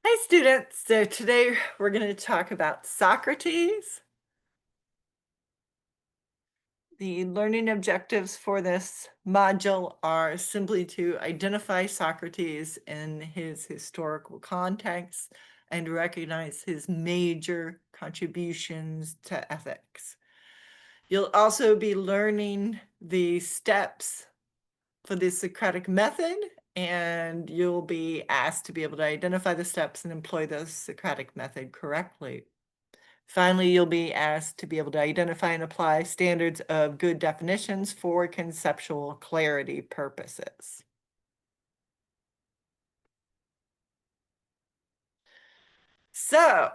Hi students, so today we're going to talk about Socrates. The learning objectives for this module are simply to identify Socrates in his historical context and recognize his major contributions to ethics. You'll also be learning the steps for the Socratic method, and you'll be asked to be able to identify the steps and employ the Socratic method correctly. Finally, you'll be asked to be able to identify and apply standards of good definitions for conceptual clarity purposes. So,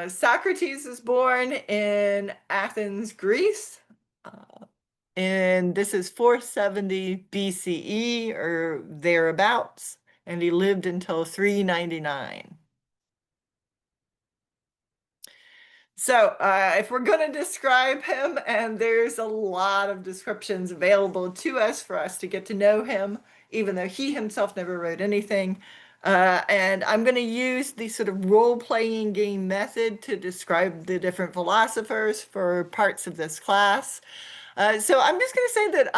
Socrates was born in Athens, Greece. And this is 470 BCE or thereabouts, and he lived until 399. So if we're going to describe him, and there's a lot of descriptions available to us for us to get to know him, even though he himself never wrote anything. And I'm going to use the sort of role-playing game method to describe the different philosophers for parts of this class. So I'm just going to say that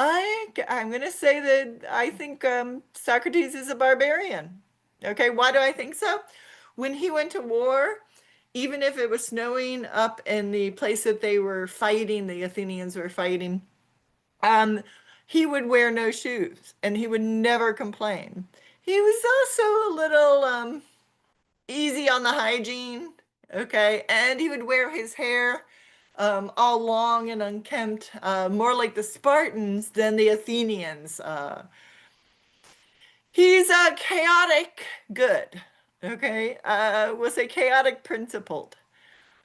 I'm going to say that I think Socrates is a barbarian. Okay, why do I think so? When he went to war, even if it was snowing up in the place that they were fighting, the Athenians were fighting, um, he would wear no shoes and he would never complain. He was also a little easy on the hygiene, okay? And he would wear his hair all long and unkempt, more like the Spartans than the Athenians. He's a chaotic good, okay? Was a chaotic principled.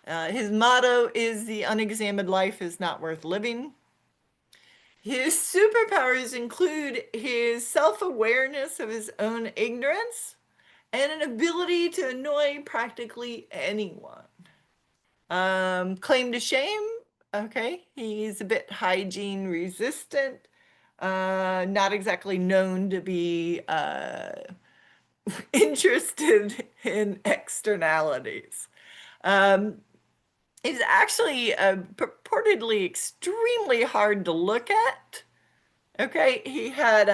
His motto is the unexamined life is not worth living. His superpowers include his self-awareness of his own ignorance and an ability to annoy practically anyone. Claim to shame. Okay, he's a bit hygiene resistant. Not exactly known to be interested in externalities. Um, He's actually purportedly extremely hard to look at. Okay, he had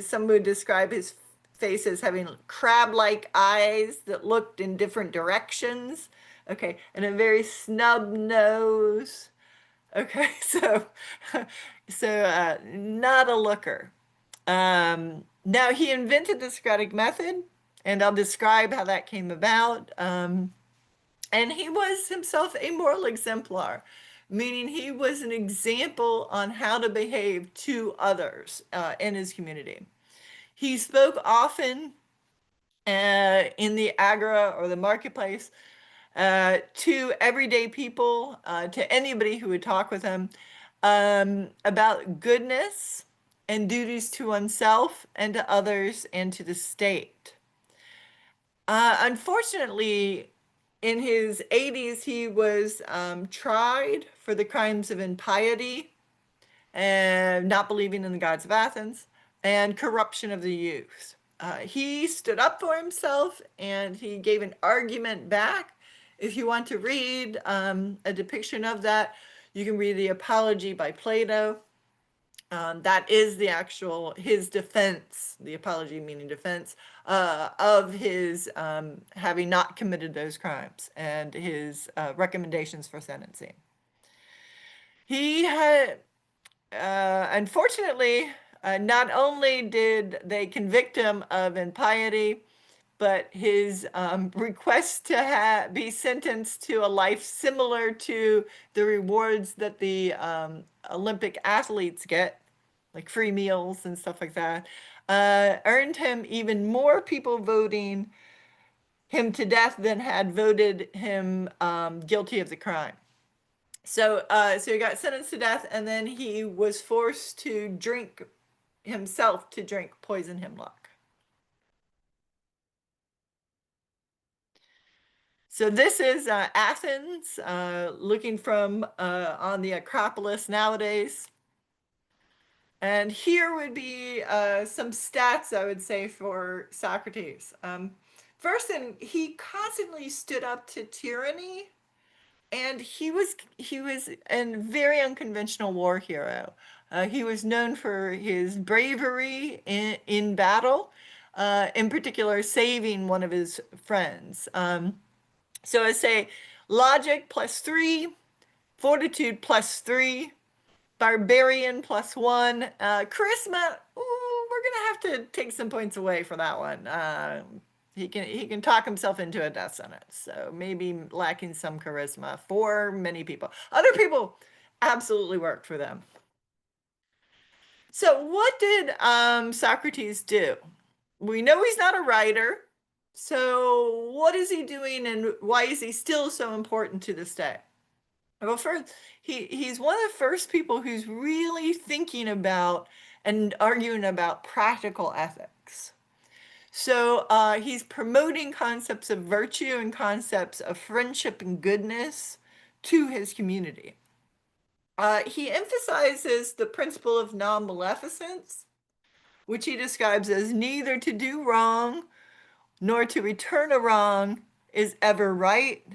some would describe his face as having crab-like eyes that looked in different directions. Okay, and a very snub nose. Okay, so not a looker. Now he invented the Socratic method, and I'll describe how that came about. And he was himself a moral exemplar, meaning he was an example on how to behave to others in his community. He spoke often in the agora or the marketplace to everyday people, to anybody who would talk with him, about goodness and duties to oneself and to others and to the state. Unfortunately, in his 80s, he was tried for the crimes of impiety and not believing in the gods of Athens and corruption of the youth. He stood up for himself and he gave an argument back. If you want to read a depiction of that, you can read the Apology by Plato. That is the actual, his defense, the apology meaning defense, of his having not committed those crimes and his recommendations for sentencing. He had, unfortunately, not only did they convict him of impiety, but his request to be sentenced to a life similar to the rewards that the Olympic athletes get, like free meals and stuff like that, earned him even more people voting him to death than had voted him guilty of the crime. So he got sentenced to death, and then he was forced to drink himself to drink poison hemlock. So this is Athens, looking from on the Acropolis nowadays. And here would be some stats, I would say, for Socrates. First, and he constantly stood up to tyranny, and he was a very unconventional war hero. He was known for his bravery in battle, in particular, saving one of his friends. So I say logic +3, fortitude +3, barbarian +1, charisma. Ooh, we're gonna have to take some points away for that one. He can talk himself into a death sentence, so maybe lacking some charisma for many people. Other people absolutely worked for them. So what did Socrates do? We know he's not a writer. So what is he doing, and why is he still so important to this day? Well, first, he's one of the first people who's really thinking about and arguing about practical ethics. So he's promoting concepts of virtue and concepts of friendship and goodness to his community. He emphasizes the principle of non-maleficence, which he describes as neither to do wrong nor to return a wrong is ever right,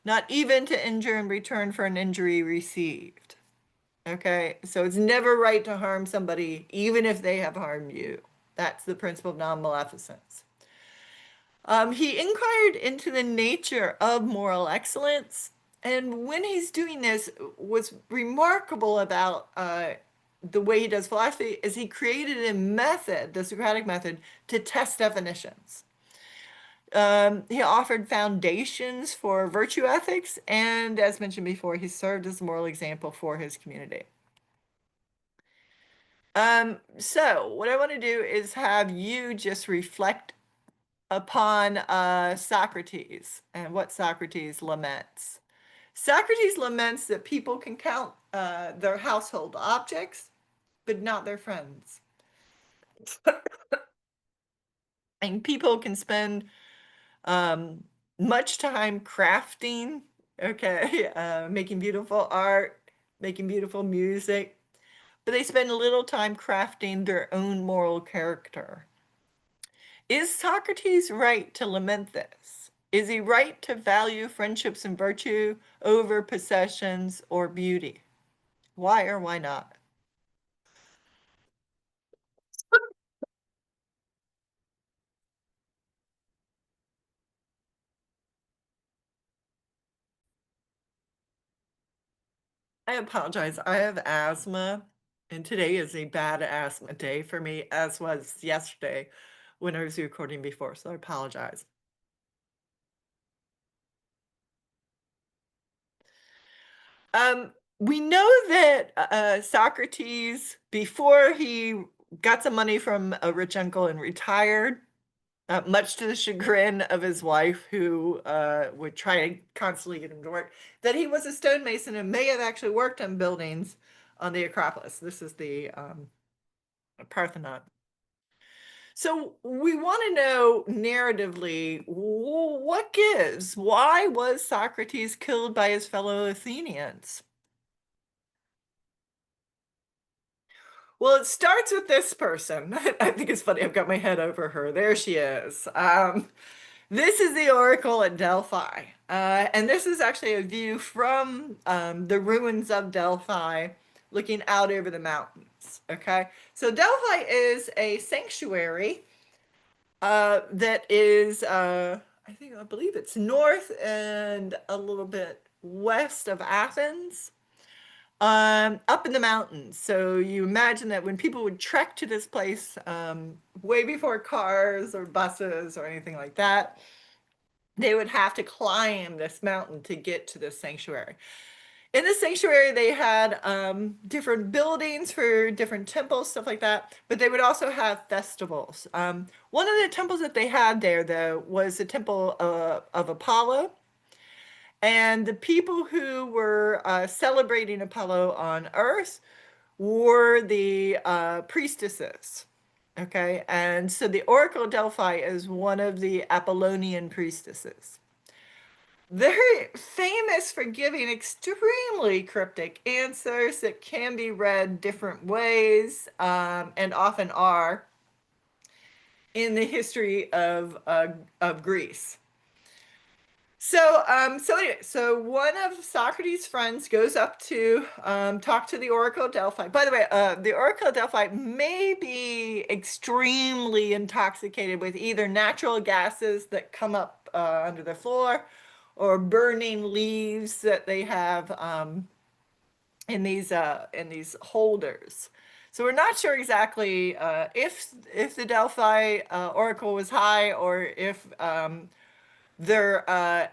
not even to injure in return for an injury received. Okay, so it's never right to harm somebody, even if they have harmed you. That's the principle of non-maleficence. He inquired into the nature of moral excellence, and when he's doing this, what's remarkable about the way he does philosophy is he created a method, the Socratic method, to test definitions. He offered foundations for virtue ethics, and as mentioned before, he served as a moral example for his community. So what I want to do is have you just reflect upon Socrates and what Socrates laments. Socrates laments that people can count their household objects, but not their friends. And people can spend um, much time crafting, okay, making beautiful art, making beautiful music, but they spend little time crafting their own moral character. Is Socrates right to lament this? Is he right to value friendships and virtue over possessions or beauty? Why or why not? I apologize. I have asthma, and today is a bad asthma day for me, as was yesterday when I was recording before, so I apologize. We know that Socrates, before he got some money from a rich uncle and retired, much to the chagrin of his wife, who would try to constantly get him to work, that he was a stonemason and may have actually worked on buildings on the Acropolis. This is the Parthenon. So we want to know narratively what gives? Why was Socrates killed by his fellow Athenians? Well, it starts with this person. I think it's funny. I've got my head over her. There she is. This is the Oracle at Delphi. And this is actually a view from the ruins of Delphi looking out over the mountains. Okay. So Delphi is a sanctuary that is, I believe it's north and a little bit west of Athens, up in the mountains. So you imagine that when people would trek to this place, way before cars or buses or anything like that, they would have to climb this mountain to get to this sanctuary. In the sanctuary, they had different buildings for different temples, stuff like that, but they would also have festivals. One of the temples that they had there, though, was the temple of Apollo. And the people who were celebrating Apollo on Earth were the priestesses. Okay, and so the Oracle of Delphi is one of the Apollonian priestesses. They're famous for giving extremely cryptic answers that can be read different ways, and often are. in the history of Greece. So one of Socrates' friends goes up to talk to the Oracle of Delphi. By the way, the Oracle of Delphi may be extremely intoxicated with either natural gases that come up under the floor, or burning leaves that they have in these holders. So we're not sure exactly if the Delphi Oracle was high, or if they're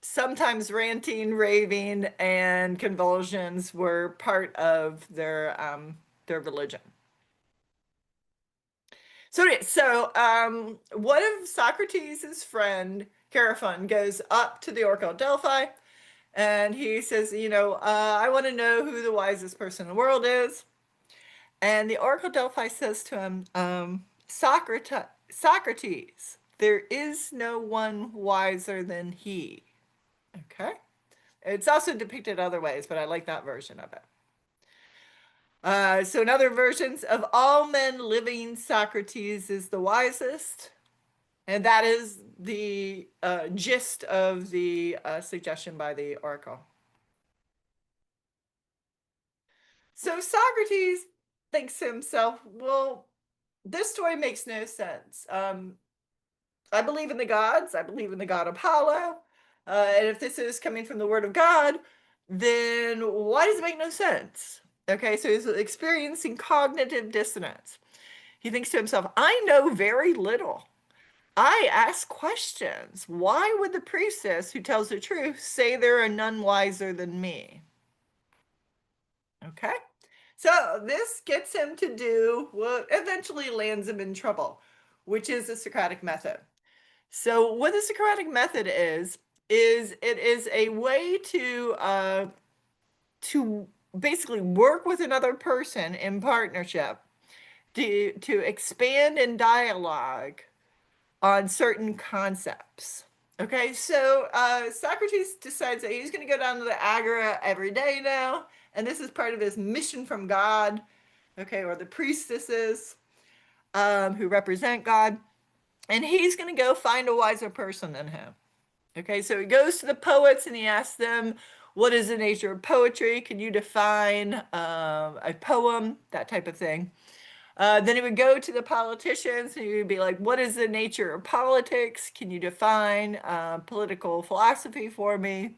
sometimes ranting, raving, and convulsions were part of their religion. So one of Socrates' friend, Chaerephon, goes up to the Oracle of Delphi, and he says, I want to know who the wisest person in the world is. And the Oracle of Delphi says to him, Socrates, there is no one wiser than he. Okay. It's also depicted other ways, but I like that version of it. So in other versions, of all men living, Socrates is the wisest. And that is the gist of the suggestion by the oracle. So Socrates thinks to himself, well, this story makes no sense. I believe in the gods. I believe in the god Apollo. And if this is coming from the word of God, then why does it make no sense? Okay, so he's experiencing cognitive dissonance. He thinks to himself, I know very little. I ask questions. Why would the priestess who tells the truth say there are none wiser than me? Okay, so this gets him to do what eventually lands him in trouble, which is the Socratic method. So what the Socratic method is it is a way to basically work with another person in partnership to expand in dialogue on certain concepts. Okay, so Socrates decides that he's going to go down to the agora every day now, and this is part of his mission from God, okay, or the priestesses who represent God, and he's going to go find a wiser person than him. Okay, so he goes to the poets and he asks them, what is the nature of poetry? Can you define a poem? That type of thing. Then he would go to the politicians and he would be like, what is the nature of politics? Can you define political philosophy for me?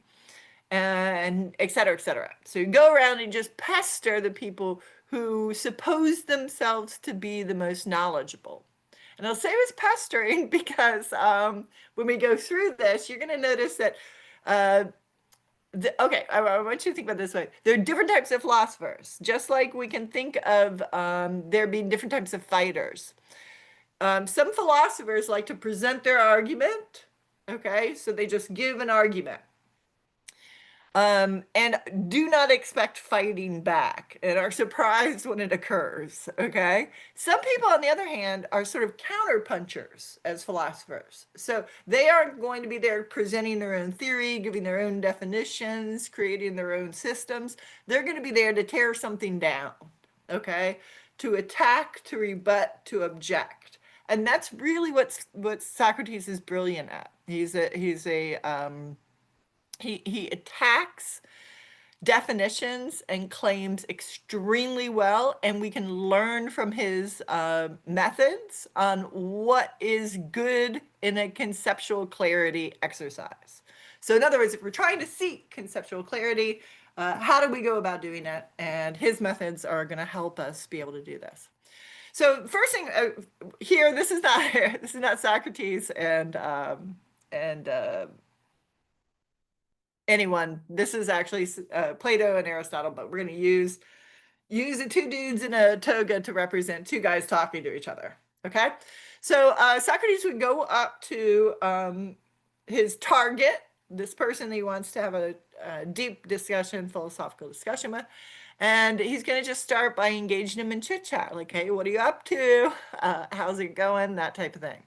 And et cetera, et cetera. So you go around and just pester the people who suppose themselves to be the most knowledgeable. And I'll say it was pestering because when we go through this, you're going to notice that, okay, I want you to think about it this way. There are different types of philosophers, just like we can think of there being different types of fighters. Some philosophers like to present their argument, okay? So they just give an argument. And do not expect fighting back and are surprised when it occurs, okay? Some people, on the other hand, are sort of counterpunchers as philosophers. So they aren't going to be there presenting their own theory, giving their own definitions, creating their own systems. They're going to be there to tear something down, okay? To attack, to rebut, to object. And that's really what Socrates is brilliant at. He attacks definitions and claims extremely well, and we can learn from his methods on what is good in a conceptual clarity exercise. So in other words, if we're trying to seek conceptual clarity, how do we go about doing it? And his methods are going to help us be able to do this. So first thing here, this is not Socrates and anyone. This is actually Plato and Aristotle, but we're going to use the two dudes in a toga to represent two guys talking to each other. Okay, so Socrates would go up to his target, this person he wants to have a deep discussion, philosophical discussion with, and he's going to just start by engaging him in chit chat, like, hey, what are you up to? How's it going? That type of thing.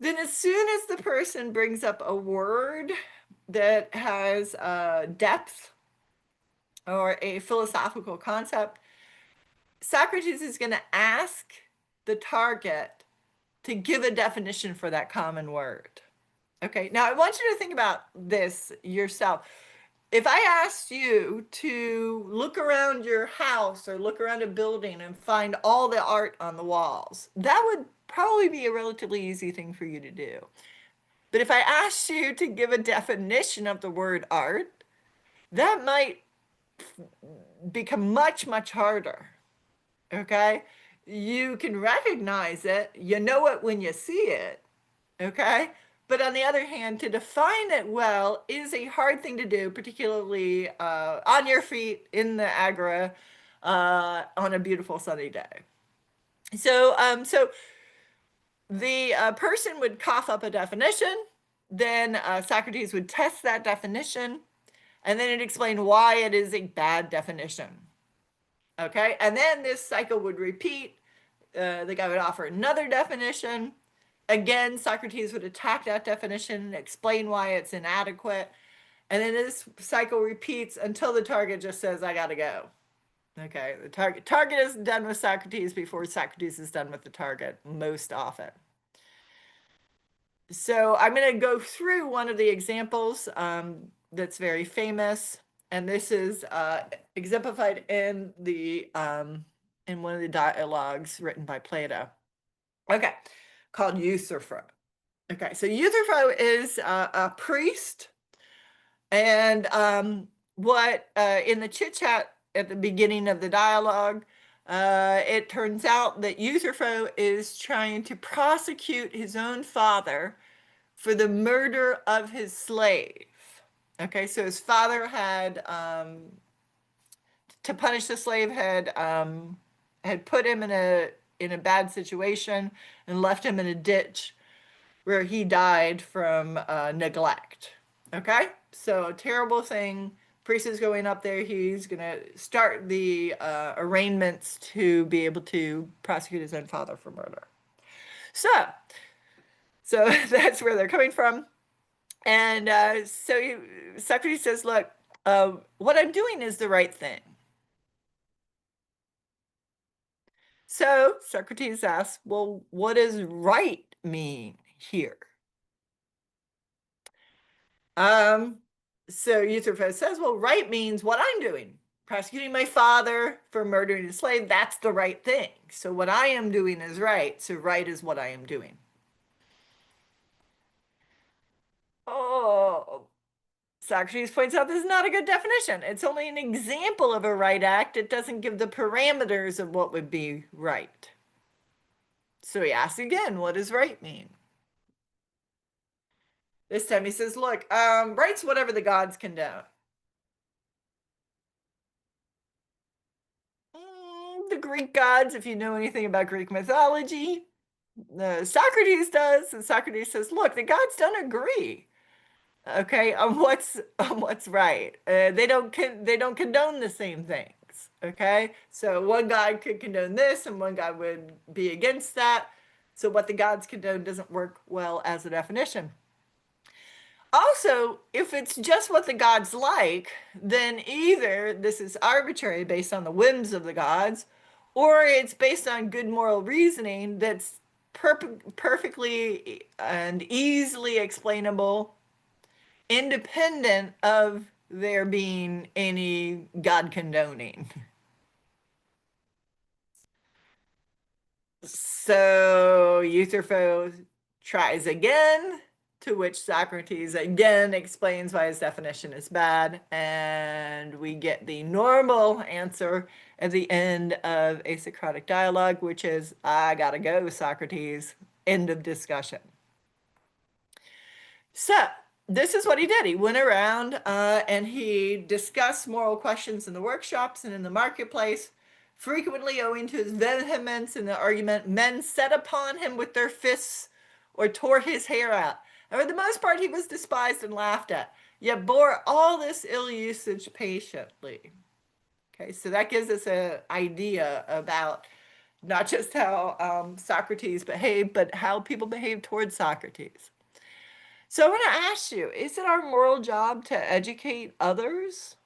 Then as soon as the person brings up a word that has depth or a philosophical concept, Socrates is going to ask the target to give a definition for that common word. Okay, now I want you to think about this yourself. If I asked you to look around your house or look around a building and find all the art on the walls, that would probably be a relatively easy thing for you to do. But if I asked you to give a definition of the word art, that might become much, much harder. Okay? You can recognize it, you know it when you see it, okay? But on the other hand, to define it well is a hard thing to do, particularly on your feet in the agora on a beautiful sunny day. So the person would cough up a definition, then Socrates would test that definition, and then it'd explain why it is a bad definition. Okay, and then this cycle would repeat. The guy would offer another definition. Again, Socrates would attack that definition and explain why it's inadequate. And then this cycle repeats until the target just says, I gotta go. Okay, the target is done with Socrates before Socrates is done with the target, most often. So I'm going to go through one of the examples that's very famous, and this is exemplified in the in one of the dialogues written by Plato. Okay, called Euthyphro. Okay, so Euthyphro is a priest, and what in the chit chat at the beginning of the dialogue, it turns out that Euthyphro is trying to prosecute his own father for the murder of his slave. Okay, so his father had, to punish the slave, had put him in a bad situation and left him in a ditch where he died from neglect. Okay, so a terrible thing. Priest is going up there. He's going to start the arraignments to be able to prosecute his own father for murder. So that's where they're coming from. And Socrates says, look, what I'm doing is the right thing. So Socrates asks, well, what does right mean here? So Euthyphro says, well, right means what I'm doing. Prosecuting my father for murdering a slave, that's the right thing. So what I am doing is right. So right is what I am doing. Oh, Socrates points out this is not a good definition. It's only an example of a right act. It doesn't give the parameters of what would be right. So he asks again, what does right mean? This time he says, look, right's whatever the gods condone. The Greek gods, if you know anything about Greek mythology, Socrates does, and Socrates says, look, the gods don't agree, okay, on what's right. They don't condone the same things. Okay, so one god could condone this and one god would be against that. So what the gods condone doesn't work well as a definition. Also, if it's just what the gods like, then either this is arbitrary based on the whims of the gods, or it's based on good moral reasoning that's perfectly and easily explainable, independent of there being any God condoning. So Euthyphro tries again, to which Socrates again explains why his definition is bad, and we get the normal answer at the end of a Socratic dialogue, which is, I gotta go, Socrates, end of discussion. So this is what he did. He went around and he discussed moral questions in the workshops and in the marketplace. Frequently, owing to his vehemence in the argument, men set upon him with their fists or tore his hair out. And for the most part, he was despised and laughed at, yet bore all this ill usage patiently. Okay, so that gives us an idea about not just how Socrates behaved, but how people behave towards Socrates. So I want to ask you, is it our moral job to educate others?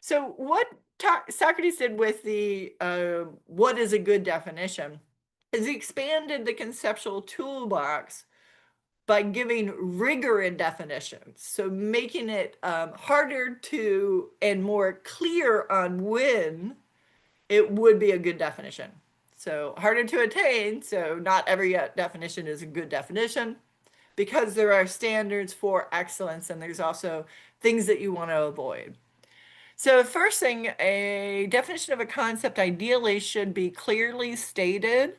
So what Socrates did with the what is a good definition is he expanded the conceptual toolbox by giving rigor in definitions, so making it harder to and more clear on when it would be a good definition. So harder to attain, so not every definition is a good definition, because there are standards for excellence and there's also things that you want to avoid. So first thing, a definition of a concept ideally should be clearly stated.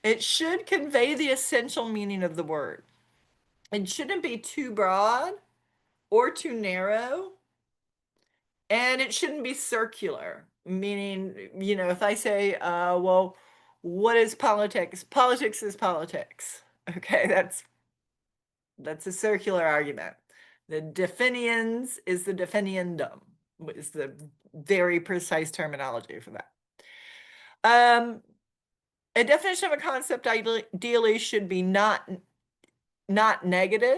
It should convey the essential meaning of the word. It shouldn't be too broad or too narrow. And it shouldn't be circular, meaning, you know, if I say, well, what is politics? Politics is politics. Okay, that's a circular argument. The definitions is the definiendum, is the very precise terminology for that. A definition of a concept ideally should be not negative.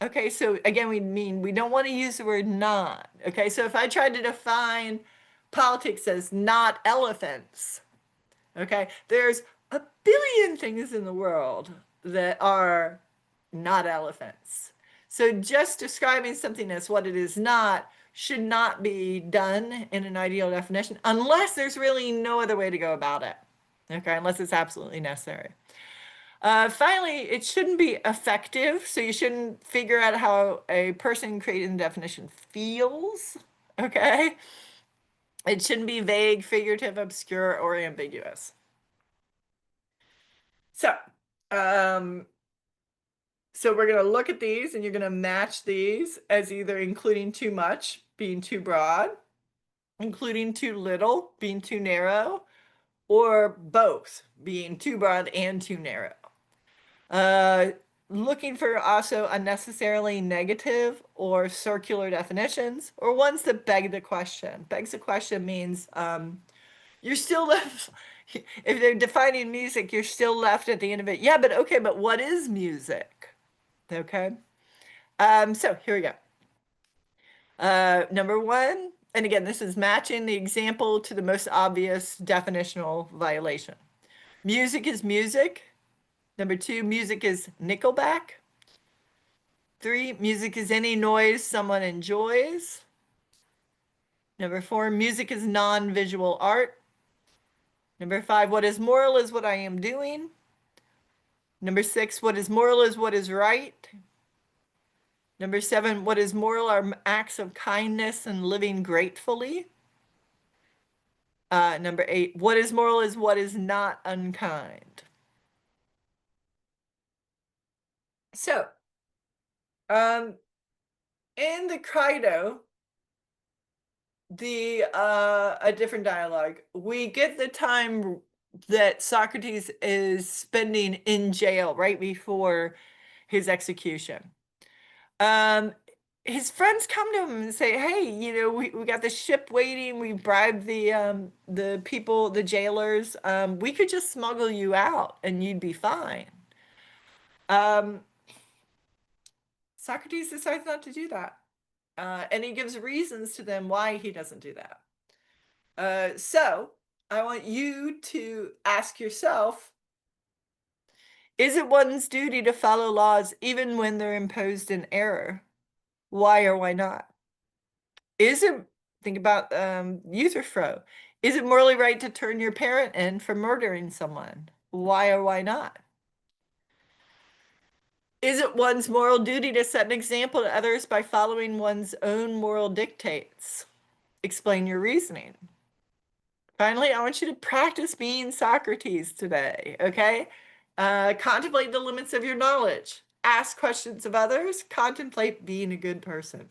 Okay, so again, we don't want to use the word not. Okay, so if I tried to define politics as not elephants, okay, there's a billion things in the world that are not elephants. So just describing something as what it is not should not be done in an ideal definition unless there's really no other way to go about it. Okay, unless it's absolutely necessary. Finally, it shouldn't be effective, so you shouldn't figure out how a person creating the definition feels, okay? It shouldn't be vague, figurative, obscure, or ambiguous. So we're going to look at these, and you're going to match these as either including too much, being too broad, including too little, being too narrow, or both, being too broad and too narrow. Looking for also unnecessarily negative or circular definitions, or ones that beg the question. Begs the question means you're still left, if they're defining music, you're still left at the end of it. Yeah, but okay, but what is music? Okay. So here we go. Number one, and again, this is matching the example to the most obvious definitional violation. Music is music. Number two, music is Nickelback. 3, music is any noise someone enjoys. Number 4, music is non-visual art. Number 5, what is moral is what I am doing. Number 6, what is moral is what is right. Number 7, what is moral are acts of kindness and living gratefully. Number 8, what is moral is what is not unkind. So, in the Crito, a different dialogue, we get the time that Socrates is spending in jail right before his execution. His friends come to him and say, hey, you know, we got the ship waiting, we bribed the people, the jailers, we could just smuggle you out and you'd be fine. Socrates decides not to do that. And he gives reasons to them why he doesn't do that. So I want you to ask yourself, is it one's duty to follow laws even when they're imposed in error? Why or why not? Is it, think about Euthyphro, is it morally right to turn your parent in for murdering someone? Why or why not? Is it one's moral duty to set an example to others by following one's own moral dictates? Explain your reasoning. Finally, I want you to practice being Socrates today, okay? Contemplate the limits of your knowledge. Ask questions of others. Contemplate being a good person.